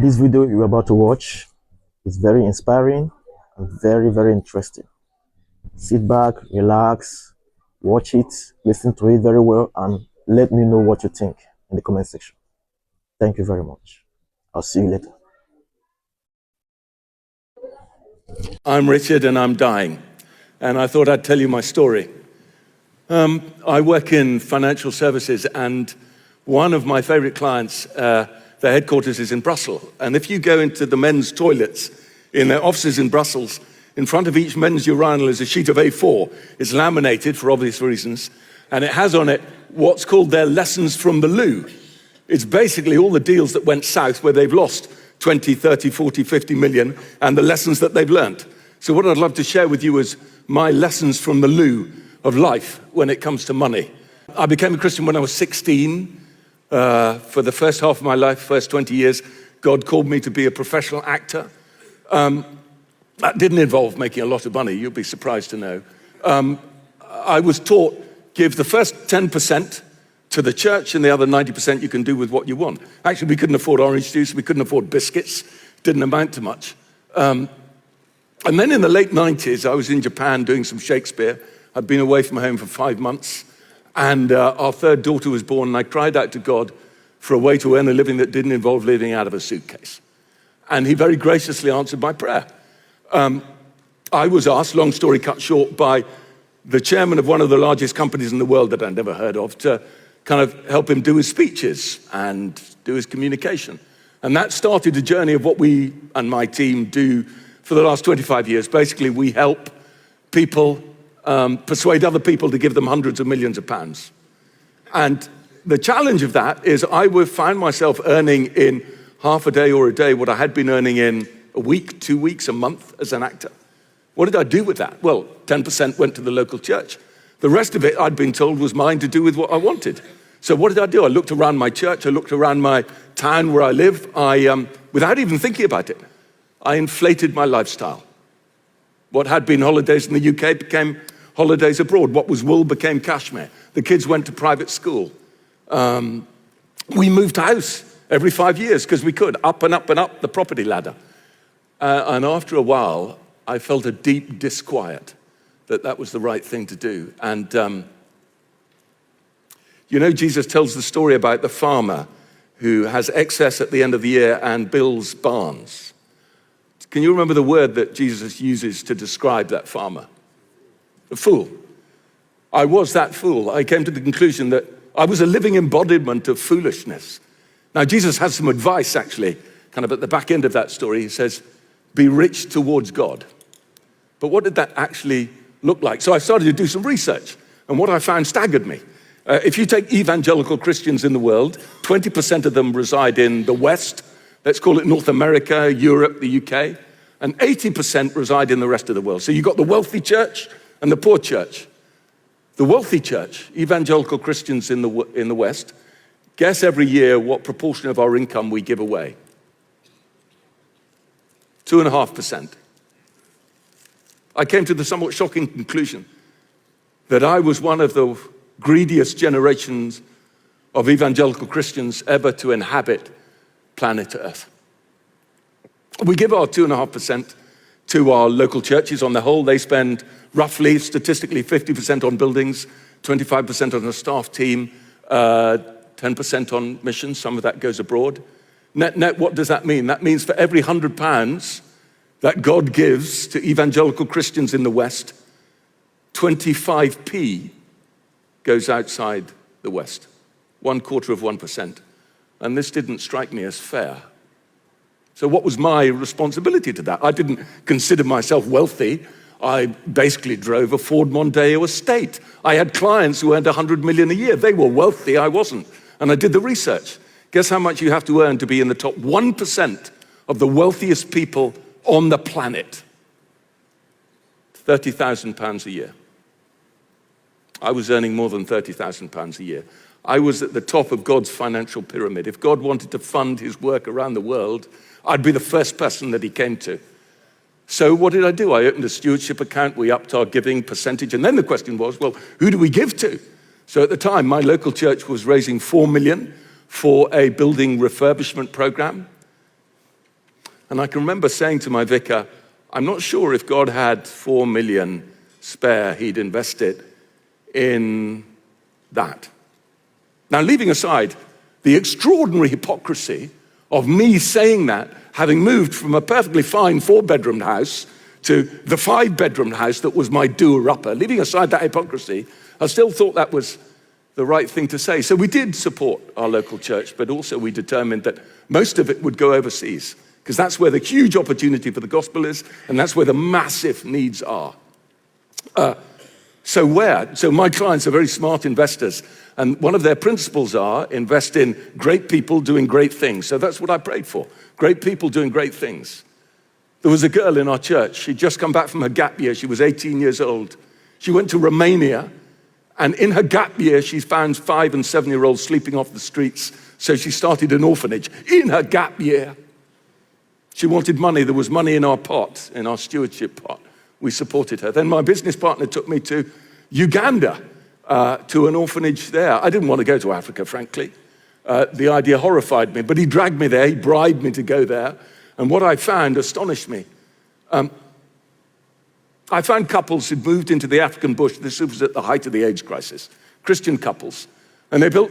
This video you're about to watch is very inspiring and very, very interesting. Sit back, relax, watch it, listen to it very well, and let me know what you think in the comment section. Thank you very much. I'll see you later. I'm Richard and I'm dying, and I thought I'd tell you my story. I work in financial services, and one of my favorite clients, their headquarters is in Brussels. And if you go into the men's toilets in their offices in Brussels, in front of each men's urinal is a sheet of A4. It's laminated for obvious reasons, and it has on it what's called their lessons from the loo. It's basically all the deals that went south where they've lost 20, 30, 40, 50 million, and the lessons that they've learned. So what I'd love to share with you is my lessons from the loo of life when it comes to money. I became a Christian when I was 16. For the first half of my life, first 20 years, God called me to be a professional actor. That didn't involve making a lot of money, you'll be surprised to know. I was taught, give the first 10% to the church and the other 90% you can do with what you want. Actually, we couldn't afford orange juice, we couldn't afford biscuits, didn't amount to much. And then in the late 90s, I was in Japan doing some Shakespeare. I'd been away from home for 5 months, and our third daughter was born, and I cried out to God for a way to earn a living that didn't involve living out of a suitcase. And he very graciously answered my prayer. I was asked, long story cut short, by the chairman of one of the largest companies in the world that I'd never heard of to kind of help him do his speeches and do his communication. And that started a journey of what we and my team do for the last 25 years. Basically, we help people persuade other people to give them hundreds of millions of pounds. And the challenge of that is I would find myself earning in half a day or a day what I had been earning in a week, 2 weeks, a month as an actor. What did I do with that? Well, 10% went to the local church. The rest of it, I'd been told, was mine to do with what I wanted. So what did I do? I looked around my church, I looked around my town where I live. Without even thinking about it, I inflated my lifestyle. What had been holidays in the UK became holidays abroad. What was wool became cashmere. The kids went to private school. We moved house every 5 years because we could, up and up and up the property ladder. And after a while, I felt a deep disquiet that was the right thing to do. And Jesus tells the story about the farmer who has excess at the end of the year and builds barns. Can you remember the word that Jesus uses to describe that farmer? A fool. I was that fool. I came to the conclusion that I was a living embodiment of foolishness. Now, Jesus has some advice, actually, kind of at the back end of that story. He says, be rich towards God. But what did that actually look like? So I started to do some research, and what I found staggered me. If you take evangelical Christians in the world, 20% of them reside in the West, let's call it North America, Europe, the UK, and 80% reside in the rest of the world. So you've got the wealthy church and the poor church. The wealthy church, evangelical Christians in the West, guess every year what proportion of our income we give away. 2.5%. I came to the somewhat shocking conclusion that I was one of the greediest generations of evangelical Christians ever to inhabit planet Earth. We give our 2.5% to our local churches on the whole. They spend roughly, statistically, 50% on buildings, 25% on a staff team, 10% on missions. Some of that goes abroad. Net, what does that mean? That means for every £100 that God gives to evangelical Christians in the West, 25p goes outside the West, 1/4%. And this didn't strike me as fair. So what was my responsibility to that? I didn't consider myself wealthy. I basically drove a Ford Mondeo estate. I had clients who earned 100 million a year. They were wealthy, I wasn't. And I did the research. Guess how much you have to earn to be in the top 1% of the wealthiest people on the planet? £30,000 a year. I was earning more than £30,000 a year. I was at the top of God's financial pyramid. If God wanted to fund his work around the world, I'd be the first person that he came to. So what did I do? I opened a stewardship account, we upped our giving percentage, and then the question was, well, who do we give to? So at the time, my local church was raising 4 million for a building refurbishment program. And I can remember saying to my vicar, I'm not sure if God had 4 million spare, he'd invest it in that. Now, leaving aside the extraordinary hypocrisy of me saying that, having moved from a perfectly fine 4-bedroomed house to the 5-bedroomed house that was my doer-upper, leaving aside that hypocrisy, I still thought that was the right thing to say. So we did support our local church, but also we determined that most of it would go overseas, because that's where the huge opportunity for the gospel is, and that's where the massive needs are. So my clients are very smart investors, and one of their principles are invest in great people doing great things. So that's what I prayed for, great people doing great things. There was a girl in our church, she'd just come back from her gap year, she was 18 years old. She went to Romania, and in her gap year, she found 5- and 7-year-olds sleeping off the streets, so she started an orphanage in her gap year. She wanted money, there was money in our pot, in our stewardship pot. We supported her. Then my business partner took me to Uganda, to an orphanage there. I didn't want to go to Africa, frankly. The idea horrified me, but he dragged me there, he bribed me to go there, and what I found astonished me. I found couples who'd moved into the African bush. This was at the height of the AIDS crisis, Christian couples, and they built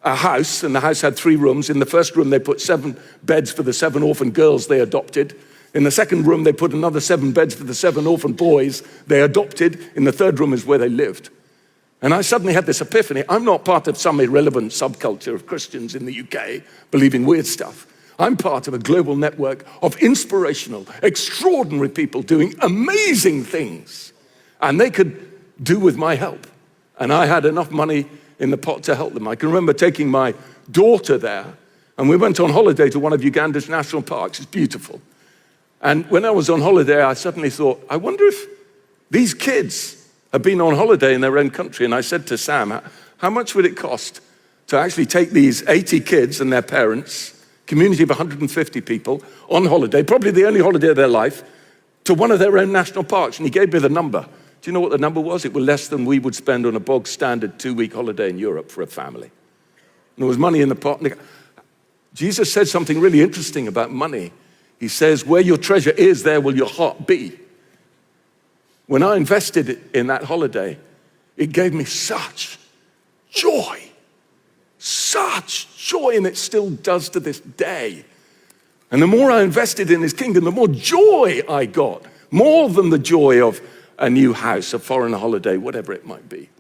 a house, and the house had 3 rooms. In the first room, they put 7 beds for the 7 orphan girls they adopted. In the second room, they put another 7 beds for the 7 orphan boys they adopted. In the third room is where they lived. And I suddenly had this epiphany. I'm not part of some irrelevant subculture of Christians in the UK believing weird stuff. I'm part of a global network of inspirational, extraordinary people doing amazing things. And they could do with my help. And I had enough money in the pot to help them. I can remember taking my daughter there, and we went on holiday to one of Uganda's national parks. It's beautiful. And when I was on holiday, I suddenly thought, I wonder if these kids have been on holiday in their own country. And I said to Sam, how much would it cost to actually take these 80 kids and their parents, community of 150 people, on holiday, probably the only holiday of their life, to one of their own national parks? And he gave me the number. Do you know what the number was? It was less than we would spend on a bog standard 2-week holiday in Europe for a family. And there was money in the pot. Jesus said something really interesting about money. He says, where your treasure is, there will your heart be. When I invested in that holiday, it gave me such joy, and it still does to this day. And the more I invested in his kingdom, the more joy I got, more than the joy of a new house, a foreign holiday, whatever it might be.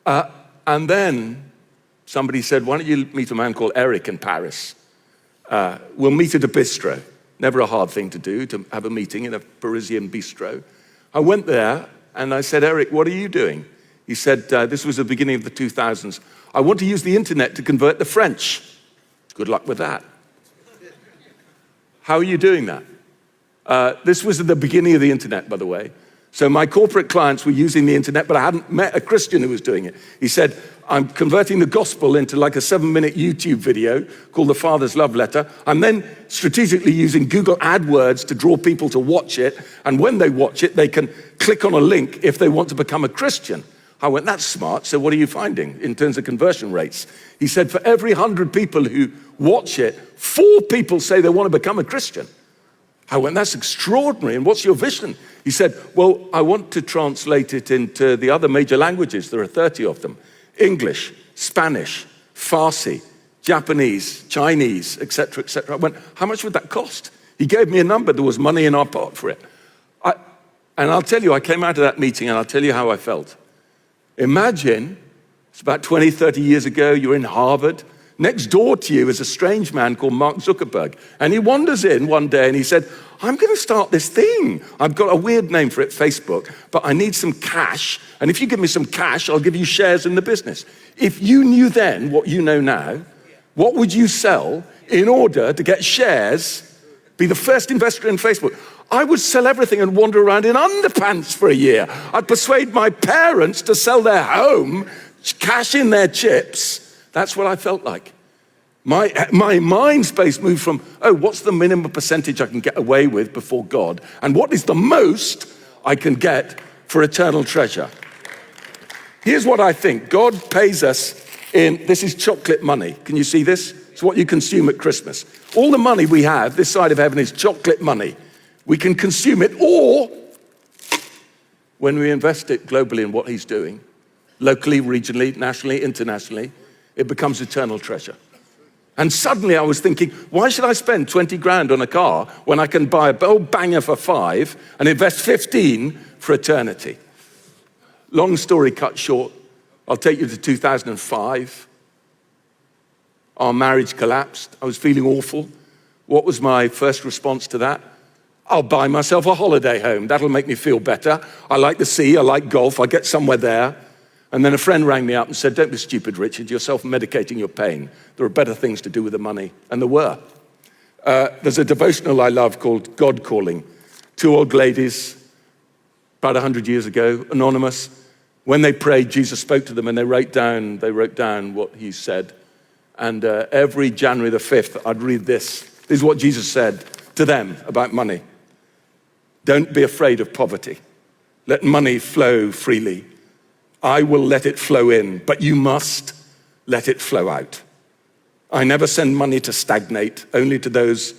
And then somebody said, why don't you meet a man called Eric in Paris? We'll meet at a bistro. Never a hard thing to do, to have a meeting in a Parisian bistro. I went there and I said, Eric, what are you doing? He said, this was the beginning of the 2000s. I want to use the internet to convert the French. Good luck with that. How are you doing that? This was at the beginning of the internet, by the way. So my corporate clients were using the internet, but I hadn't met a Christian who was doing it. He said, I'm converting the gospel into like a 7-minute YouTube video called The Father's Love Letter. I'm then strategically using Google AdWords to draw people to watch it. And when they watch it, they can click on a link if they want to become a Christian. I went, that's smart. So what are you finding in terms of conversion rates? He said, for every 100 people who watch it, 4 people say they want to become a Christian. I went, that's extraordinary. And what's your vision? He said, well, I want to translate it into the other major languages. There are 30 of them. English, Spanish, Farsi, Japanese, Chinese, etc., etc. I went, how much would that cost? He gave me a number. There was money in our pot for it. And I'll tell you, I came out of that meeting and I'll tell you how I felt. Imagine, it's about 20, 30 years ago, you're in Harvard. Next door to you is a strange man called Mark Zuckerberg. And he wanders in one day and he said, I'm going to start this thing. I've got a weird name for it, Facebook, but I need some cash. And if you give me some cash, I'll give you shares in the business. If you knew then what you know now, what would you sell in order to get shares, be the first investor in Facebook? I would sell everything and wander around in underpants for a year. I'd persuade my parents to sell their home, cash in their chips. That's what I felt like. My mind space moved from, what's the minimum percentage I can get away with before God? And what is the most I can get for eternal treasure? Here's what I think. God pays us in, this is chocolate money. Can you see this? It's what you consume at Christmas. All the money we have this side of heaven is chocolate money. We can consume it, or when we invest it globally in what he's doing, locally, regionally, nationally, internationally, it becomes eternal treasure. And suddenly I was thinking, why should I spend 20 grand on a car when I can buy a old banger for 5 and invest 15 for eternity? Long story cut short, I'll take you to 2005. Our marriage collapsed. I was feeling awful. What was my first response to that? I'll buy myself a holiday home. That'll make me feel better. I like the sea, I like golf, I'll get somewhere there. And then a friend rang me up and said, don't be stupid, Richard, you're self-medicating your pain. There are better things to do with the money. And there were. There's a devotional I love called God Calling. 2 old ladies, about 100 years ago, anonymous. When they prayed, Jesus spoke to them and they wrote down what he said. And every January the 5th, I'd read this. This is what Jesus said to them about money. Don't be afraid of poverty. Let money flow freely. I will let it flow in, but you must let it flow out. I never send money to stagnate, only to those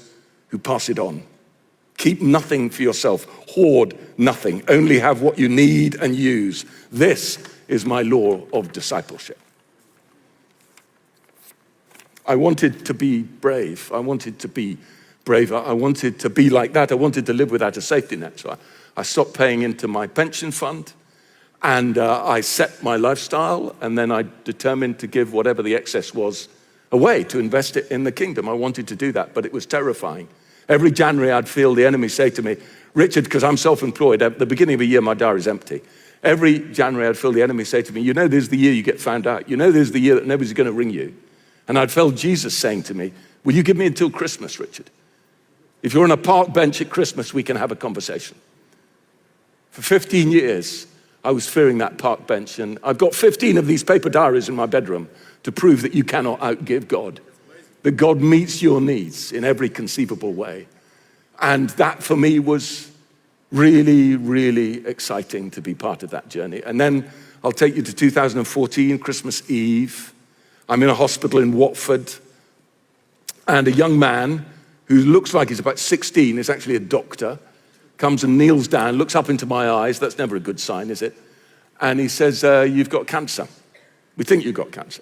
who pass it on. Keep nothing for yourself. Hoard nothing. Only have what you need and use. This is my law of discipleship. I wanted to be brave. I wanted to be braver. I wanted to be like that. I wanted to live without a safety net. So I stopped paying into my pension fund. And I set my lifestyle, and then I determined to give whatever the excess was away to invest it in the kingdom. I wanted to do that, but it was terrifying. Every January, I'd feel the enemy say to me, Richard, because I'm self-employed, at the beginning of a year, my diary's empty. Every January, I'd feel the enemy say to me, you know, this is the year you get found out. You know, this is the year that nobody's going to ring you. And I'd felt Jesus saying to me, will you give me until Christmas, Richard? If you're on a park bench at Christmas, we can have a conversation. For 15 years, I was fearing that park bench, and I've got 15 of these paper diaries in my bedroom to prove that you cannot outgive God, that God meets your needs in every conceivable way. And that for me was really, really exciting to be part of that journey. And then I'll take you to 2014, Christmas Eve. I'm in a hospital in Watford, and a young man who looks like he's about 16, is actually a doctor, comes and kneels down, looks up into my eyes. That's never a good sign, is it? And he says, you've got cancer. We think you've got cancer.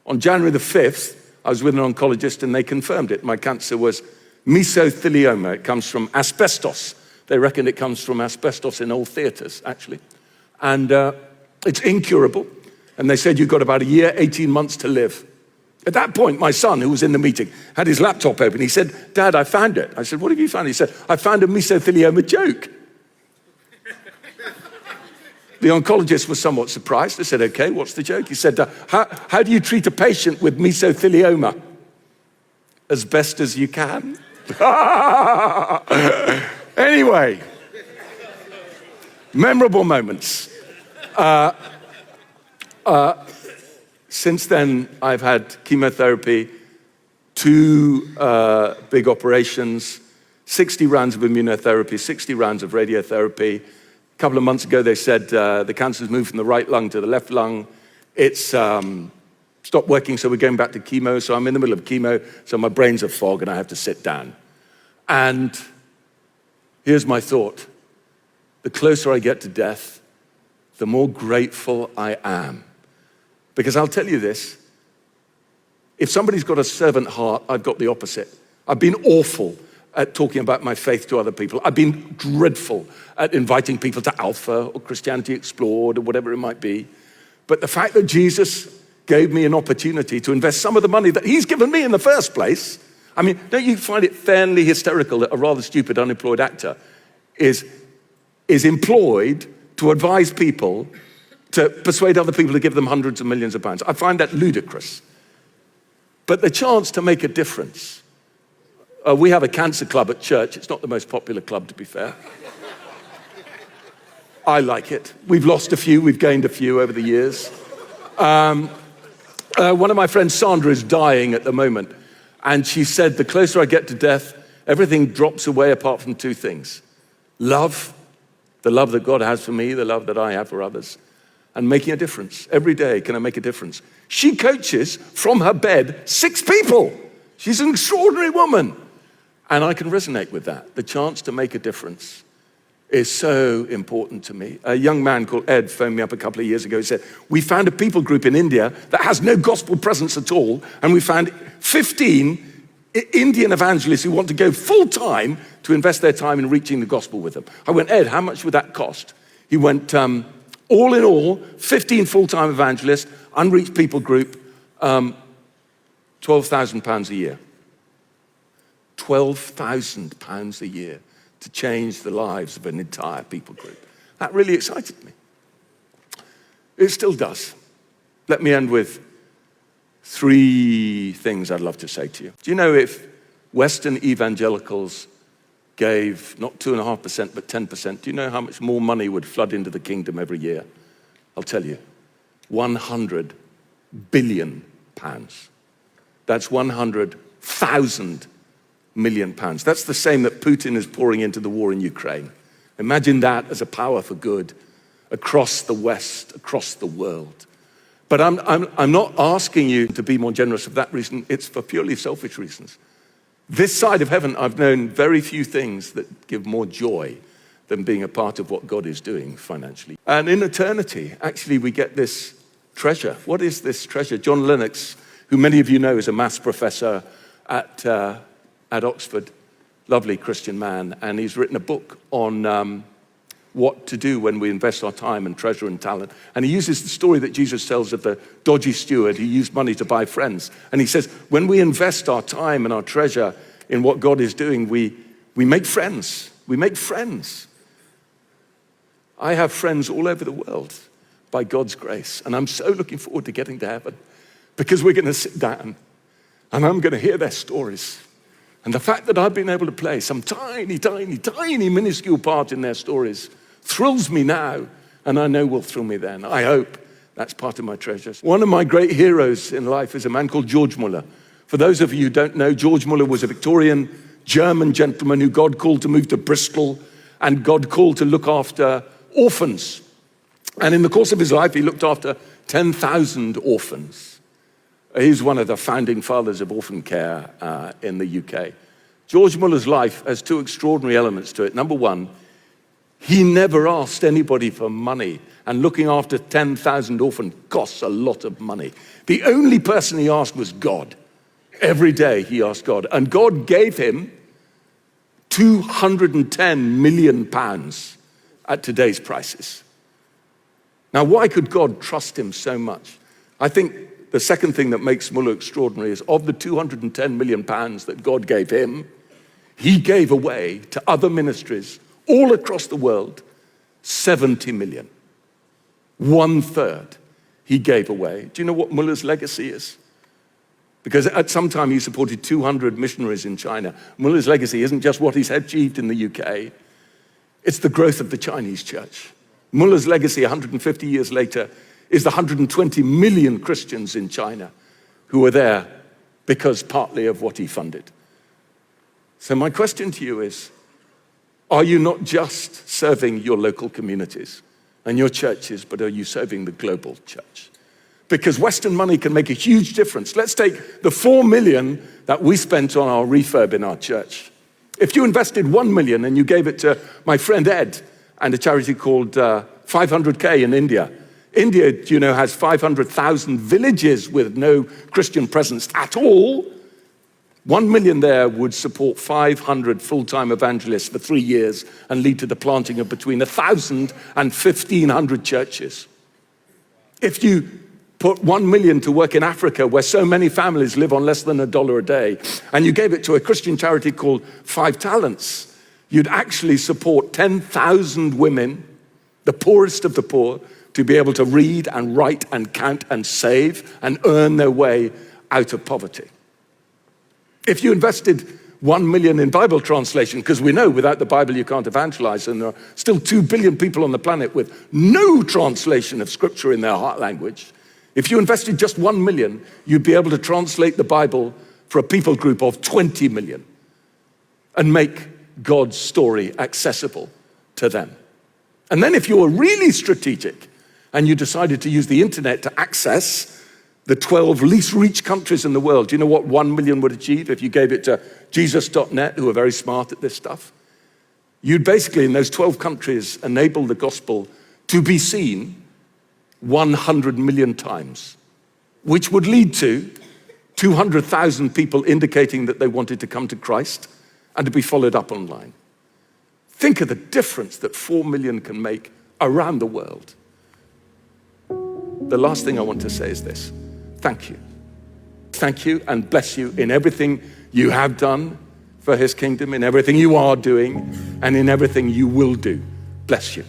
On January the 5th, I was with an oncologist and they confirmed it. My cancer was mesothelioma. It comes from asbestos. They reckon it comes from asbestos in old theaters, actually. And it's incurable. And they said, you've got about a year, 18 months to live. At that point, my son, who was in the meeting, had his laptop open. He said, Dad, I found it. I said, what have you found? He said, I found a mesothelioma joke. The oncologist was somewhat surprised. I said, okay, what's the joke? He said, how do you treat a patient with mesothelioma? As best as you can. Anyway, memorable moments. Since then, I've had chemotherapy, 2 big operations, 60 rounds of immunotherapy, 60 rounds of radiotherapy. A couple of months ago, they said the cancer's moved from the right lung to the left lung. It's stopped working, so we're going back to chemo. So I'm in the middle of chemo, so my brain's a fog and I have to sit down. And here's my thought. The closer I get to death, the more grateful I am. Because I'll tell you this, if somebody's got a servant heart, I've got the opposite. I've been awful at talking about my faith to other people. I've been dreadful at inviting people to Alpha or Christianity Explored or whatever it might be. But the fact that Jesus gave me an opportunity to invest some of the money that he's given me in the first place, I mean, don't you find it fairly hysterical that a rather stupid unemployed actor is employed to advise people to persuade other people to give them hundreds of millions of pounds? I find that ludicrous. But the chance to make a difference. We have a cancer club at church. It's not the most popular club, to be fair. I like it. We've lost a few, we've gained a few over the years. One of my friends, Sandra, is dying at the moment. And she said, the closer I get to death, everything drops away apart from 2 things. Love, the love that God has for me, the love that I have for others. and making a difference. Every day, can I make a difference? She coaches from her bed 6 people. She's an extraordinary woman. And I can resonate with that. The chance to make a difference is so important to me. A young man called Ed phoned me up a couple of years ago. He said, we found a people group in India that has no gospel presence at all, and we found 15 Indian evangelists who want to go full time to invest their time in reaching the gospel with them. I went, Ed, how much would that cost? He went, all in all, 15 full-time evangelists, unreached people group, £12,000 a year. £12,000 a year to change the lives of an entire people group. That really excited me. It still does. Let me end with 3 things I'd love to say to you. Do you know if Western evangelicals gave not 2.5%, but 10%, do you know how much more money would flood into the kingdom every year? I'll tell you, 100 billion pounds. That's 100,000 million pounds. That's the same that Putin is pouring into the war in Ukraine. Imagine that as a power for good across the West, across the world. But I'm not asking you to be more generous for that reason. It's for purely selfish reasons. This side of heaven, I've known very few things that give more joy than being a part of what God is doing financially. And in eternity, actually, we get this treasure. What is this treasure? John Lennox, who many of you know is a maths professor at Oxford, lovely Christian man, and he's written a book on what to do when we invest our time and treasure and talent. And he uses the story that Jesus tells of the dodgy steward who used money to buy friends. And he says, when we invest our time and our treasure in what God is doing, we make friends. We make friends. I have friends all over the world by God's grace. And I'm so looking forward to getting to heaven because we're going to sit down and I'm going to hear their stories. And the fact that I've been able to play some tiny, tiny, tiny minuscule part in their stories thrills me now, and I know will thrill me then. I hope that's part of my treasures. One of my great heroes in life is a man called George Muller. For those of you who don't know, George Muller was a Victorian German gentleman who God called to move to Bristol, and God called to look after orphans. And in the course of his life, he looked after 10,000 orphans. He's one of the founding fathers of orphan care in the UK. George Muller's life has 2 extraordinary elements to it. Number 1, he never asked anybody for money, and looking after 10,000 orphans costs a lot of money. The only person he asked was God. Every day he asked God, and God gave him 210 million pounds at today's prices. Now, why could God trust him so much? I think the second thing that makes Muller extraordinary is of the 210 million pounds that God gave him, he gave away to other ministries all across the world 70 million. 1/3 he gave away. Do you know what Muller's legacy is? Because at some time he supported 200 missionaries in China. Muller's legacy isn't just what he's achieved in the UK, it's the growth of the Chinese church. Muller's legacy 150 years later is the 120 million Christians in China who are there because partly of what he funded. So my question to you is, are you not just serving your local communities and your churches, but are you serving the global church? Because Western money can make a huge difference. Let's take the 4 million that we spent on our refurb in our church. If you invested 1 million and you gave it to my friend Ed and a charity called 500K in India. India, you know, has 500,000 villages with no Christian presence at all. 1 million there would support 500 full-time evangelists for 3 years and lead to the planting of between 1,000 and 1,500 churches. If you put 1 million to work in Africa, where so many families live on less than $1 a day, and you gave it to a Christian charity called 5 Talents, you'd actually support 10,000 women, the poorest of the poor, to be able to read and write and count and save and earn their way out of poverty. If you invested 1 million in Bible translation, because we know without the Bible you can't evangelize, and there are still 2 billion people on the planet with no translation of scripture in their heart language. If you invested just 1 million, you'd be able to translate the Bible for a people group of 20 million and make God's story accessible to them. And then if you were really strategic and you decided to use the internet to access the 12 least reached countries in the world, do you know what 1 million would achieve if you gave it to Jesus.net, who are very smart at this stuff? You'd basically, in those 12 countries, enable the gospel to be seen 100 million times, which would lead to 200,000 people indicating that they wanted to come to Christ and to be followed up online. Think of the difference that 4 million can make around the world. The last thing I want to say is this: thank you. Thank you and bless you in everything you have done for his kingdom, in everything you are doing, and in everything you will do. Bless you.